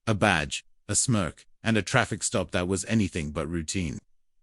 A badge, a smirk, and a traffic stop that was anything but routine.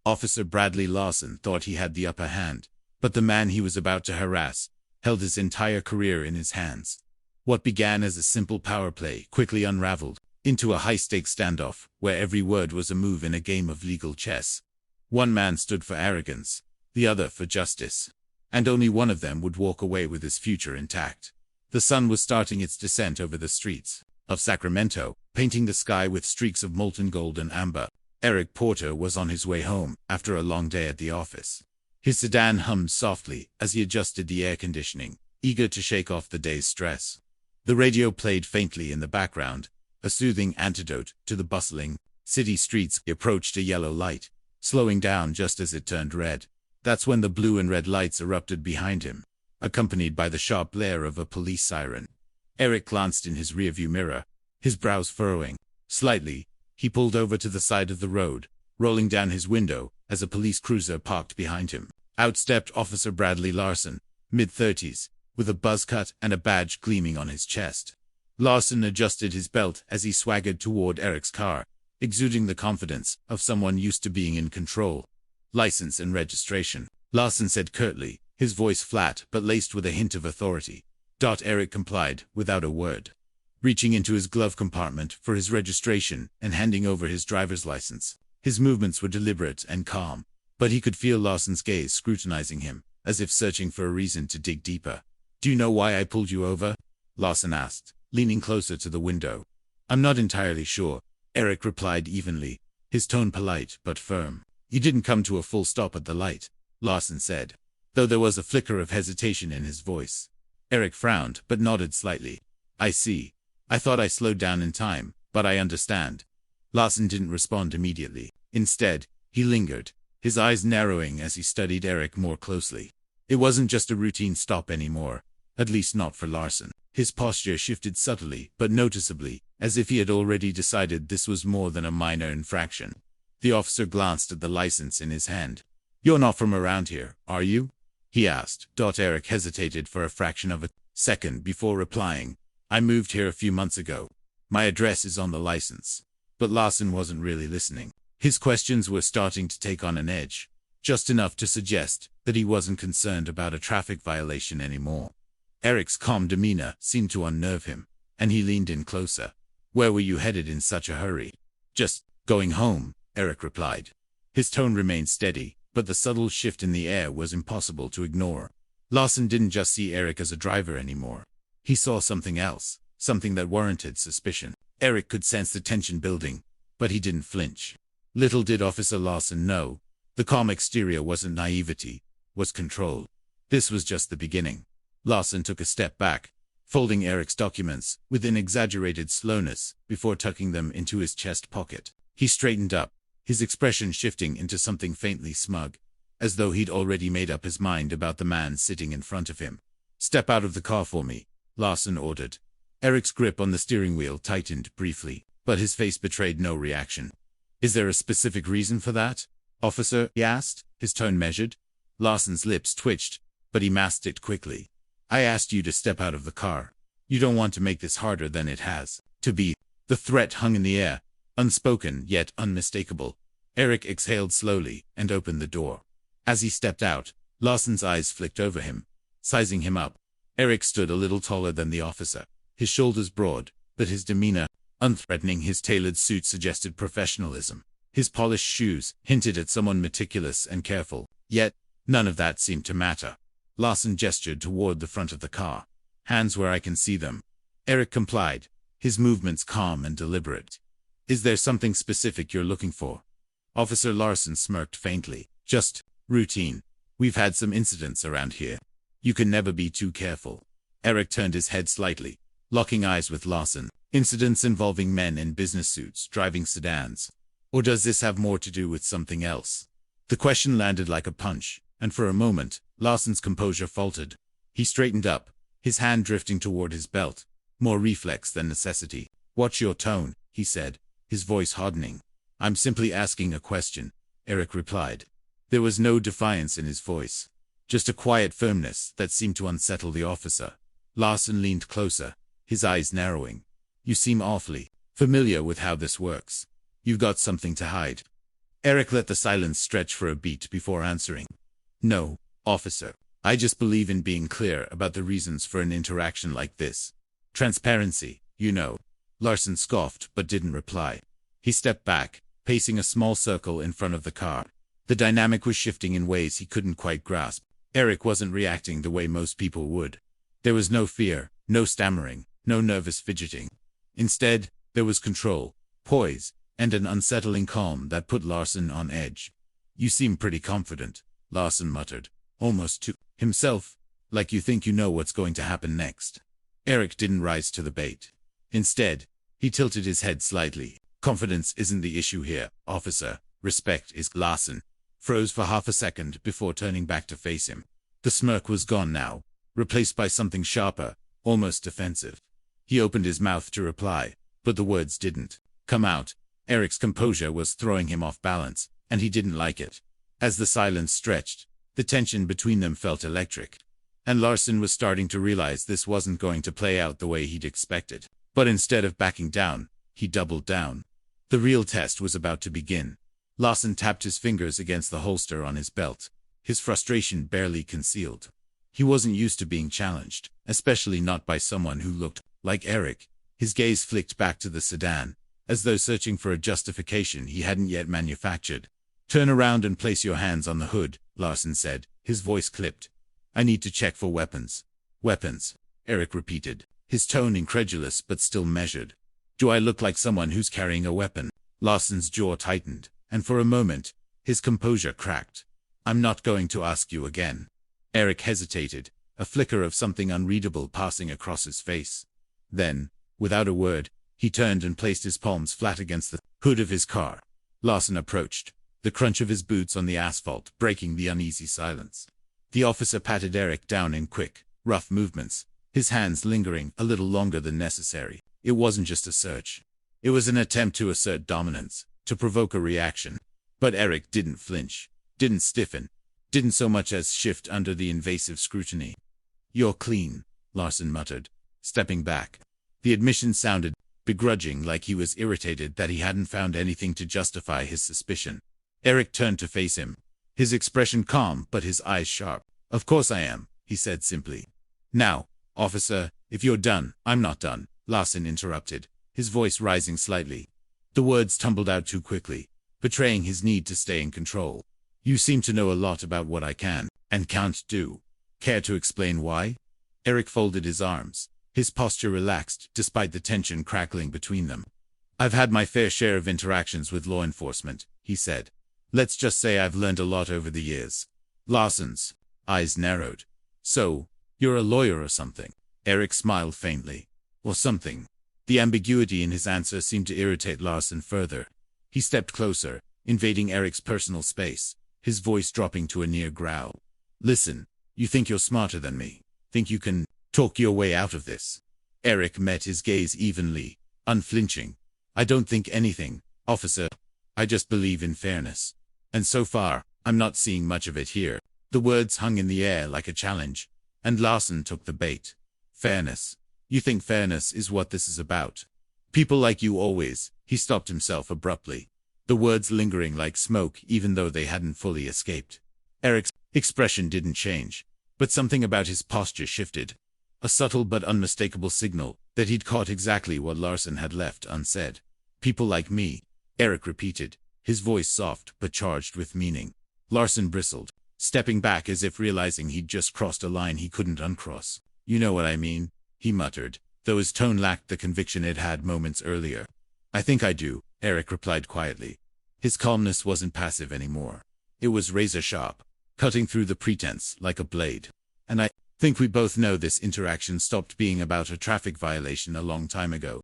Officer Bradley Lawson thought he had the upper hand, but the man he was about to harass held his entire career in his hands. What began as a simple power play quickly unraveled into a high-stakes standoff where every word was a move in a game of legal chess. One man stood for arrogance, the other for justice, and only one of them would walk away with his future intact. The sun was starting its descent over the streets of Sacramento, painting the sky with streaks of molten gold and amber. Eric Porter was on his way home after a long day at the office. His sedan hummed softly as he adjusted the air conditioning, eager to shake off the day's stress. The radio played faintly in the background, a soothing antidote to the bustling city streets. He approached a yellow light, slowing down just as it turned red. That's when the blue and red lights erupted behind him, accompanied by the sharp blare of a police siren. Eric glanced in his rearview mirror, his brows furrowing slightly. He pulled over to the side of the road, rolling down his window as a police cruiser parked behind him. Out stepped Officer Bradley Lawson, mid-30s, with a buzz cut and a badge gleaming on his chest. Lawson adjusted his belt as he swaggered toward Eric's car, exuding the confidence of someone used to being in control. "License and registration," Lawson said curtly, his voice flat but laced with a hint of authority. Eric complied, without a word, reaching into his glove compartment for his registration and handing over his driver's license. His movements were deliberate and calm, but he could feel Lawson's gaze scrutinizing him, as if searching for a reason to dig deeper. "Do you know why I pulled you over?" Lawson asked, leaning closer to the window. "I'm not entirely sure," Eric replied evenly, his tone polite but firm. "You didn't come to a full stop at the light," Lawson said, though there was a flicker of hesitation in his voice. Eric frowned but nodded slightly. "I see. I thought I slowed down in time, but I understand." Lawson didn't respond immediately. Instead, he lingered, his eyes narrowing as he studied Eric more closely. It wasn't just a routine stop anymore, at least not for Lawson. His posture shifted subtly but noticeably, as if he had already decided this was more than a minor infraction. The officer glanced at the license in his hand. "You're not from around here, are you?" he asked. Eric hesitated for a fraction of a second before replying. "I moved here a few months ago. My address is on the license." But Lawson wasn't really listening. His questions were starting to take on an edge, just enough to suggest that he wasn't concerned about a traffic violation anymore. Eric's calm demeanor seemed to unnerve him, and he leaned in closer. "Where were you headed in such a hurry?" "Just going home," Eric replied. His tone remained steady, but the subtle shift in the air was impossible to ignore. Lawson didn't just see Eric as a driver anymore. He saw something else, something that warranted suspicion. Eric could sense the tension building, but he didn't flinch. Little did Officer Lawson know, the calm exterior wasn't naivety, was control. This was just the beginning. Lawson took a step back, folding Eric's documents with an exaggerated slowness before tucking them into his chest pocket. He straightened up, his expression shifting into something faintly smug, as though he'd already made up his mind about the man sitting in front of him. "Step out of the car for me," Lawson ordered. Eric's grip on the steering wheel tightened briefly, but his face betrayed no reaction. "Is there a specific reason for that, officer?" he asked, his tone measured. Lawson's lips twitched, but he masked it quickly. "I asked you to step out of the car. You don't want to make this harder than it has to be." The threat hung in the air, unspoken yet unmistakable. Eric exhaled slowly and opened the door. As he stepped out, Lawson's eyes flicked over him, sizing him up. Eric stood a little taller than the officer, his shoulders broad, but his demeanor unthreatening. His tailored suit suggested professionalism. His polished shoes hinted at someone meticulous and careful, yet none of that seemed to matter. Lawson gestured toward the front of the car. "Hands where I can see them." Eric complied, his movements calm and deliberate. "Is there something specific you're looking for?" Officer Lawson smirked faintly. "Just routine. We've had some incidents around here. You can never be too careful." Eric turned his head slightly, locking eyes with Lawson. "Incidents involving men in business suits driving sedans. Or does this have more to do with something else?" The question landed like a punch, and for a moment, Lawson's composure faltered. He straightened up, his hand drifting toward his belt, more reflex than necessity. "Watch your tone," he said, his voice hardening. "I'm simply asking a question," Eric replied. There was no defiance in his voice, just a quiet firmness that seemed to unsettle the officer. Lawson leaned closer, his eyes narrowing. "You seem awfully Familiar with how this works. You've got something to hide. Eric let the silence stretch for a beat before answering. No, officer. I just believe in being clear about the reasons for an interaction like this. Transparency, you know. Larson scoffed but didn't reply. He stepped back, pacing a small circle in front of the car. The dynamic was shifting in ways he couldn't quite grasp. Eric wasn't reacting the way most people would. There was no fear, no stammering, no nervous fidgeting. Instead, there was control, poise, and an unsettling calm that put Larson on edge. You seem pretty confident, Larson muttered, almost to himself, like you think you know what's going to happen next. Eric didn't rise to the bait. Instead, he tilted his head slightly. Confidence isn't the issue here, officer. Respect is. Larson froze for half a second before turning back to face him. The smirk was gone now, replaced by something sharper, almost defensive. He opened his mouth to reply, but the words didn't come out. Eric's composure was throwing him off balance, and he didn't like it. As the silence stretched, the tension between them felt electric. And Larson was starting to realize this wasn't going to play out the way he'd expected. But instead of backing down, he doubled down. The real test was about to begin. Larson tapped his fingers against the holster on his belt, his frustration barely concealed. He wasn't used to being challenged, especially not by someone who looked like Eric. His gaze flicked back to the sedan, as though searching for a justification he hadn't yet manufactured. Turn around and place your hands on the hood, Larson said, his voice clipped. I need to check for weapons. Weapons, Eric repeated, his tone incredulous but still measured. Do I look like someone who's carrying a weapon? Larson's jaw tightened, and for a moment, his composure cracked. I'm not going to ask you again. Eric hesitated, a flicker of something unreadable passing across his face. Then, without a word, he turned and placed his palms flat against the hood of his car. Larson approached, the crunch of his boots on the asphalt breaking the uneasy silence. The officer patted Eric down in quick, rough movements, his hands lingering a little longer than necessary. It wasn't just a search. It was an attempt to assert dominance, to provoke a reaction. But Eric didn't flinch, didn't stiffen, didn't so much as shift under the invasive scrutiny. You're clean, Larson muttered, stepping back. The admission sounded begrudging, like he was irritated that he hadn't found anything to justify his suspicion. Eric turned to face him, his expression calm but his eyes sharp. Of course I am, he said simply. Now, officer, if you're done, I'm not done, Larson interrupted, his voice rising slightly. The words tumbled out too quickly, betraying his need to stay in control. You seem to know a lot about what I can and can't do. Care to explain why? Eric folded his arms, his posture relaxed despite the tension crackling between them. I've had my fair share of interactions with law enforcement, he said. Let's just say I've learned a lot over the years. Larson's eyes narrowed. So, you're a lawyer or something? Eric smiled faintly. Or something. The ambiguity in his answer seemed to irritate Larson further. He stepped closer, invading Eric's personal space, his voice dropping to a near growl. Listen, you think you're smarter than me? Think you can talk your way out of this? Eric met his gaze evenly, unflinching. I don't think anything, officer. I just believe in fairness. And so far, I'm not seeing much of it here. The words hung in the air like a challenge, and Larson took the bait. Fairness. You think fairness is what this is about? People like you always. He stopped himself abruptly, the words lingering like smoke even though they hadn't fully escaped. Eric's expression didn't change, but something about his posture shifted. A subtle but unmistakable signal that he'd caught exactly what Larson had left unsaid. People like me, Eric repeated, his voice soft but charged with meaning. Larson bristled, stepping back as if realizing he'd just crossed a line he couldn't uncross. You know what I mean, he muttered, though his tone lacked the conviction it had moments earlier. I think I do, Eric replied quietly. His calmness wasn't passive anymore. It was razor-sharp, cutting through the pretense like a blade. And I think we both know this interaction stopped being about a traffic violation a long time ago.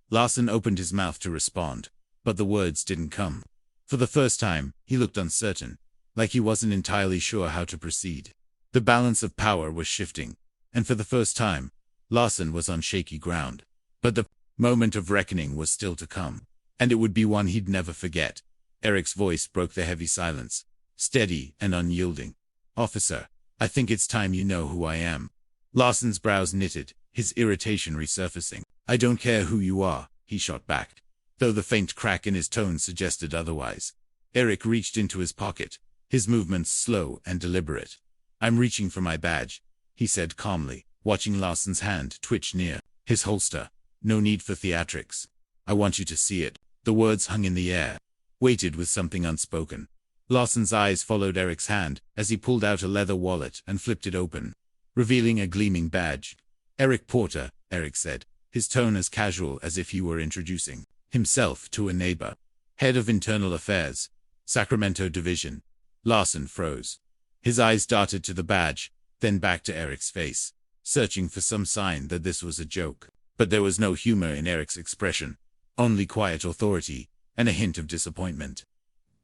Larson opened his mouth to respond, but the words didn't come. For the first time, he looked uncertain, like he wasn't entirely sure how to proceed. The balance of power was shifting, and for the first time, Larson was on shaky ground. But the moment of reckoning was still to come, and it would be one he'd never forget. Eric's voice broke the heavy silence, steady and unyielding. Officer, I think it's time you know who I am. Larson's brows knitted, his irritation resurfacing. I don't care who you are, he shot back. though the faint crack in his tone suggested otherwise. Eric reached into his pocket, his movements slow and deliberate. "I'm reaching for my badge," he said calmly, watching Larsen's hand twitch near his holster. "No need for theatrics. I want you to see it." The words hung in the air, weighted with something unspoken. Larsen's eyes followed Eric's hand as he pulled out a leather wallet and flipped it open, revealing a gleaming badge. "Eric Porter," Eric said, his tone as casual as if he were introducing himself to a neighbor. "Head of Internal Affairs, Sacramento Division." Larsen froze. His eyes darted to the badge, then back to Eric's face, searching for some sign that this was a joke. But there was no humor in Eric's expression, only quiet authority and a hint of disappointment.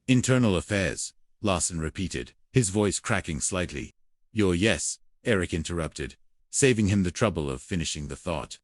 "Internal Affairs," Larsen repeated, his voice cracking slightly. Yes," Eric interrupted, saving him the trouble of finishing the thought.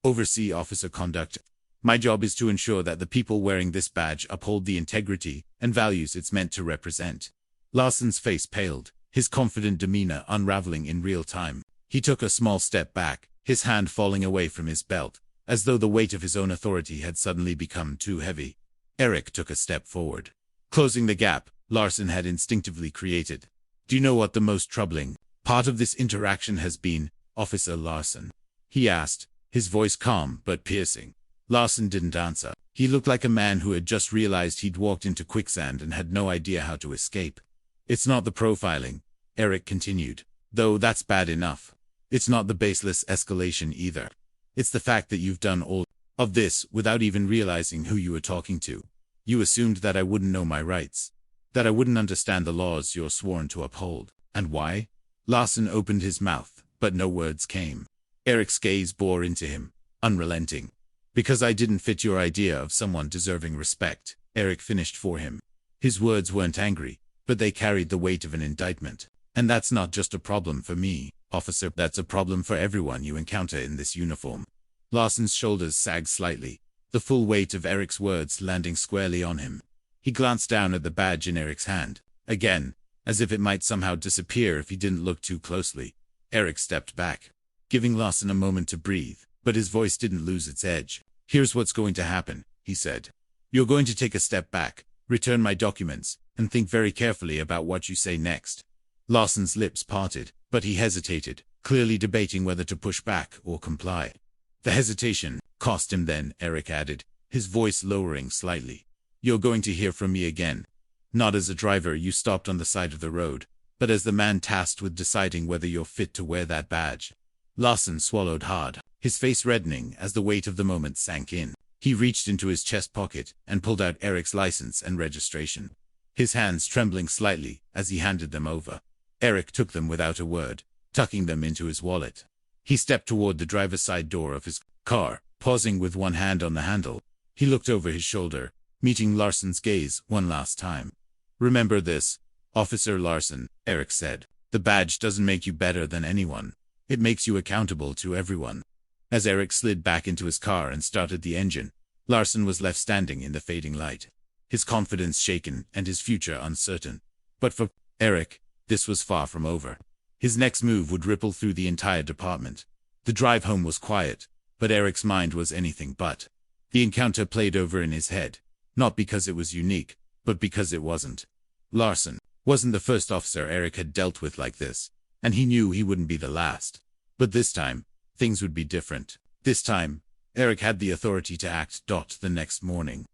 "Oversee officer conduct. My job is to ensure that the people wearing this badge uphold the integrity and values it's meant to represent." Larsen's face paled, his confident demeanor unraveling in real time. He took a small step back, his hand falling away from his belt, as though the weight of his own authority had suddenly become too heavy. Eric took a step forward, closing the gap Larsen had instinctively created. "Do you know what the most troubling part of this interaction has been, Officer Larsen?" he asked, his voice calm but piercing. Larsen didn't answer. He looked like a man who had just realized he'd walked into quicksand and had no idea how to escape. "It's not the profiling," Eric continued, "though that's bad enough. It's not the baseless escalation either. It's the fact that you've done all of this without even realizing who you were talking to. You assumed that I wouldn't know my rights, that I wouldn't understand the laws you're sworn to uphold. And why?" Larsen opened his mouth, but no words came. Eric's gaze bore into him, unrelenting. "Because I didn't fit your idea of someone deserving respect," Eric finished for him. His words weren't angry, but they carried the weight of an indictment. "And that's not just a problem for me, officer. That's a problem for everyone you encounter in this uniform." Larsen's shoulders sagged slightly, the full weight of Eric's words landing squarely on him. He glanced down at the badge in Eric's hand, again, as if it might somehow disappear if he didn't look too closely. Eric stepped back, giving Larsen a moment to breathe, but his voice didn't lose its edge. "Here's what's going to happen," he said. "You're going to take a step back, return my documents, and think very carefully about what you say next." Larsen's lips parted, but he hesitated, clearly debating whether to push back or comply. "The hesitation cost him then," Eric added, his voice lowering slightly. "You're going to hear from me again. Not as a driver you stopped on the side of the road, but as the man tasked with deciding whether you're fit to wear that badge." Larsen swallowed hard, his face reddening as the weight of the moment sank in. He reached into his chest pocket and pulled out Eric's license and registration, his hands trembling slightly as he handed them over. Eric took them without a word, tucking them into his wallet. He stepped toward the driver's side door of his car, pausing with one hand on the handle. He looked over his shoulder, meeting Larsen's gaze one last time. "Remember this, Officer Larsen," Eric said. "The badge doesn't make you better than anyone. It makes you accountable to everyone." As Eric slid back into his car and started the engine, Larsen was left standing in the fading light, his confidence shaken and his future uncertain. But for Eric, this was far from over. His next move would ripple through the entire department. The drive home was quiet, but Eric's mind was anything but. The encounter played over in his head, not because it was unique, but because it wasn't. Larsen wasn't the first officer Eric had dealt with like this, and he knew he wouldn't be the last. But this time, things would be different. This time, Eric had the authority to act. The next morning,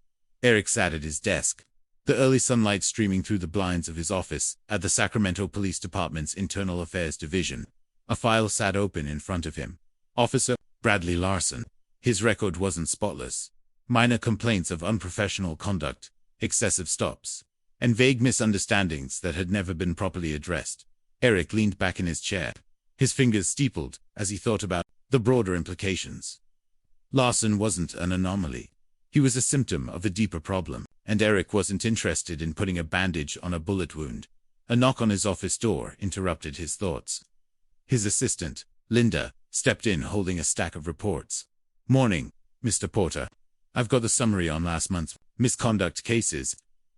Eric sat at his desk, the early sunlight streaming through the blinds of his office at the Sacramento Police Department's Internal Affairs Division. A file sat open in front of him. Officer Bradley Larsen. His record wasn't spotless. Minor complaints of unprofessional conduct, excessive stops, and vague misunderstandings that had never been properly addressed. Eric leaned back in his chair, his fingers steepled as he thought about the broader implications. Larsen wasn't an anomaly. He was a symptom of a deeper problem, and Eric wasn't interested in putting a bandage on a bullet wound. A knock on his office door interrupted his thoughts. His assistant, Linda, stepped in holding a stack of reports. "Morning, Mr. Porter. I've got the summary on last month's misconduct cases.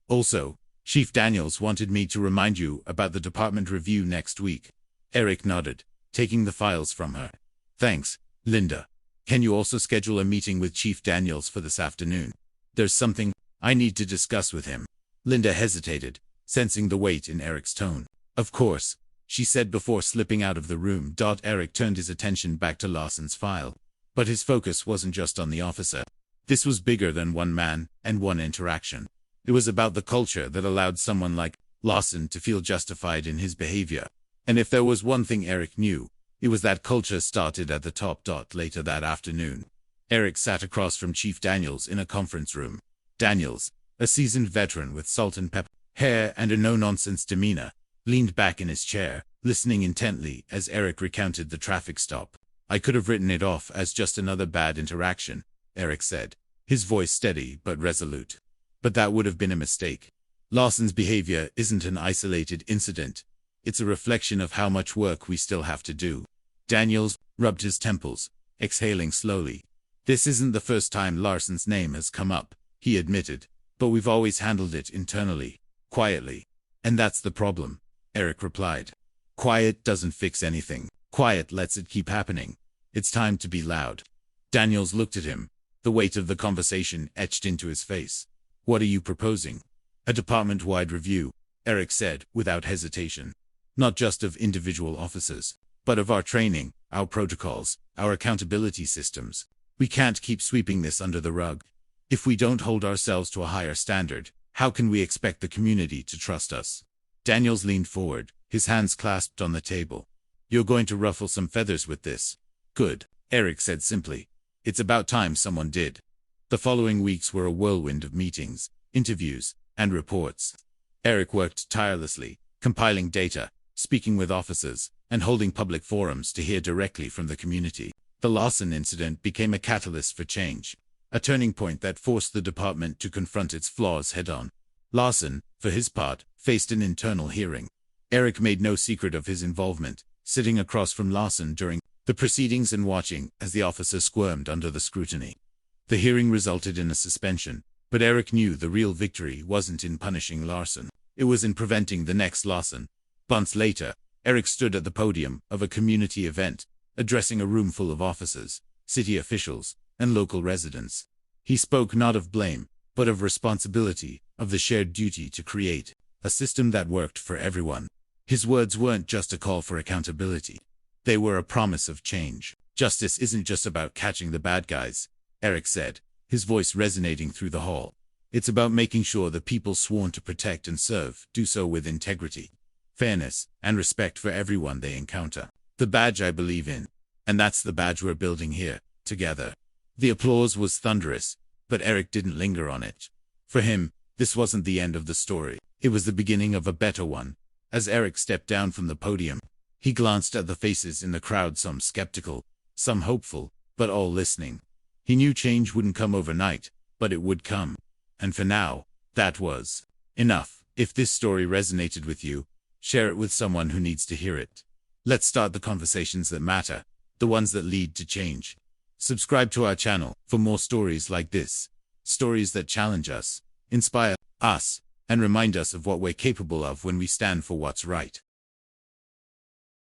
Also, Chief Daniels wanted me to remind you about the department review next week." Eric nodded, taking the files from her. "Thanks, Linda. Can you also schedule a meeting with Chief Daniels for this afternoon?" There's something I need to discuss with him. Linda hesitated, sensing the weight in Eric's tone. Of course, she said before slipping out of the room. Eric turned his attention back to Larsen's file. But his focus wasn't just on the officer. This was bigger than one man and one interaction. It was about the culture that allowed someone like Larsen to feel justified in his behavior. And if there was one thing Eric knew, it was that culture started at the top. Later that afternoon, Eric sat across from Chief Daniels in a conference room. Daniels, a seasoned veteran with salt and pepper hair and a no-nonsense demeanor, leaned back in his chair, listening intently as Eric recounted the traffic stop. I could have written it off as just another bad interaction, Eric said, his voice steady but resolute. But that would have been a mistake. Larsen's behavior isn't an isolated incident. It's a reflection of how much work we still have to do. Daniels rubbed his temples, exhaling slowly. This isn't the first time Larsen's name has come up, he admitted, but we've always handled it internally, quietly. And that's the problem, Eric replied. Quiet doesn't fix anything. Quiet lets it keep happening. It's time to be loud. Daniels looked at him, the weight of the conversation etched into his face. What are you proposing? A department-wide review, Eric said, without hesitation. Not just of individual officers, but of our training, our protocols, our accountability systems. We can't keep sweeping this under the rug. If we don't hold ourselves to a higher standard, how can we expect the community to trust us? Daniels leaned forward, his hands clasped on the table. You're going to ruffle some feathers with this. Good, Eric said simply. It's about time someone did. The following weeks were a whirlwind of meetings, interviews, and reports. Eric worked tirelessly, compiling data, speaking with officers, and holding public forums to hear directly from the community. The Larsen incident became a catalyst for change, a turning point that forced the department to confront its flaws head-on. Larsen, for his part, faced an internal hearing. Eric made no secret of his involvement, sitting across from Larsen during the proceedings and watching as the officer squirmed under the scrutiny. The hearing resulted in a suspension, but Eric knew the real victory wasn't in punishing Larsen. It was in preventing the next Larsen. Months later, Eric stood at the podium of a community event, addressing a room full of officers, city officials, and local residents. He spoke not of blame, but of responsibility, of the shared duty to create a system that worked for everyone. His words weren't just a call for accountability. They were a promise of change. Justice isn't just about catching the bad guys, Eric said, his voice resonating through the hall. It's about making sure the people sworn to protect and serve do so with integrity, fairness, and respect for everyone they encounter. The badge I believe in. And that's the badge we're building here, together. The applause was thunderous, but Eric didn't linger on it. For him, this wasn't the end of the story. It was the beginning of a better one. As Eric stepped down from the podium, he glanced at the faces in the crowd, some skeptical, some hopeful, but all listening. He knew change wouldn't come overnight, but it would come. And for now, that was enough. If this story resonated with you, share it with someone who needs to hear it. Let's start the conversations that matter, the ones that lead to change. Subscribe to our channel for more stories like this. Stories that challenge us, inspire us, and remind us of what we're capable of when we stand for what's right.